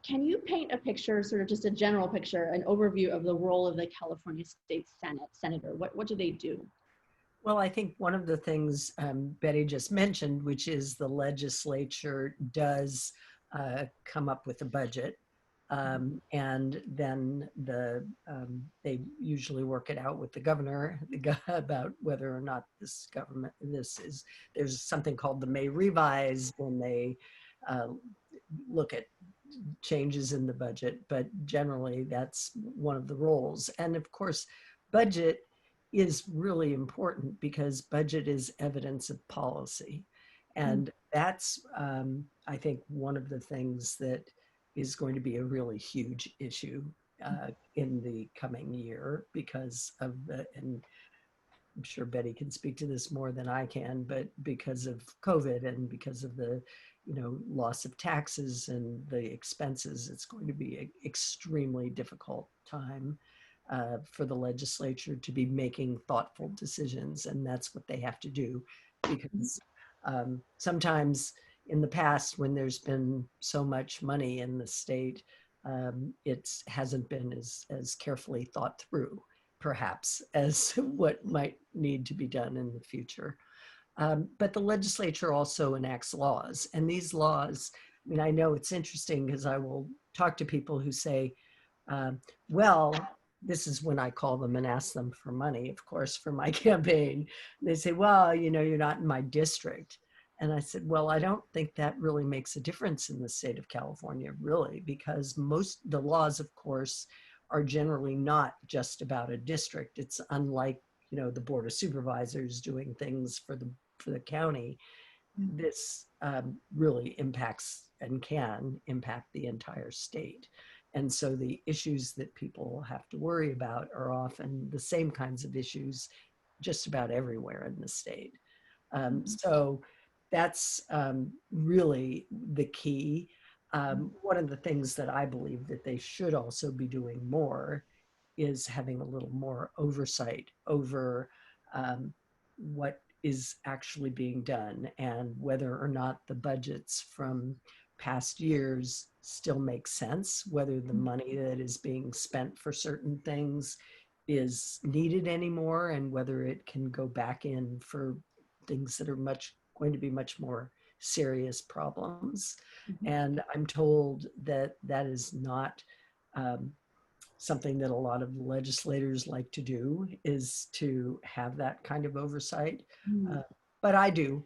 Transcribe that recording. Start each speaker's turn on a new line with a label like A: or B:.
A: Can you paint a picture, sort of just a general picture, an overview of the role of the California State Senator? What do they do?
B: Well, I think one of the things Betty just mentioned, which is the legislature does come up with a budget. And then they usually work it out with the governor about whether or not there's something called the May revise when they look at changes in the budget, but generally that's one of the roles. And of course, budget is really important because budget is evidence of policy. And that's, I think, one of the things that is going to be a really huge issue in the coming year because of and I'm sure Betty can speak to this more than I can, but because of COVID and because of the, loss of taxes and the expenses, it's going to be an extremely difficult time for the legislature to be making thoughtful decisions. And that's what they have to do because sometimes in the past, when there's been so much money in the state, it hasn't been as carefully thought through, perhaps, as what might need to be done in the future. But the legislature also enacts laws. And these laws, I mean, I know it's interesting because I will talk to people who say, well, this is when I call them and ask them for money, of course, for my campaign. They say, well, you're not in my district. And I said, well, I don't think that really makes a difference in the state of California, really, because the laws, of course, are generally not just about a district. It's unlike, the Board of Supervisors doing things for the county. This really impacts and can impact the entire state. And so the issues that people have to worry about are often the same kinds of issues just about everywhere in the state. So that's really the key. One of the things that I believe that they should also be doing more is having a little more oversight over what is actually being done and whether or not the budgets from past years still make sense, whether the money that is being spent for certain things is needed anymore, and whether it can go back in for things that are going to be much more serious problems. And I'm told that that is not something that a lot of legislators like to do, is to have that kind of oversight. But I do.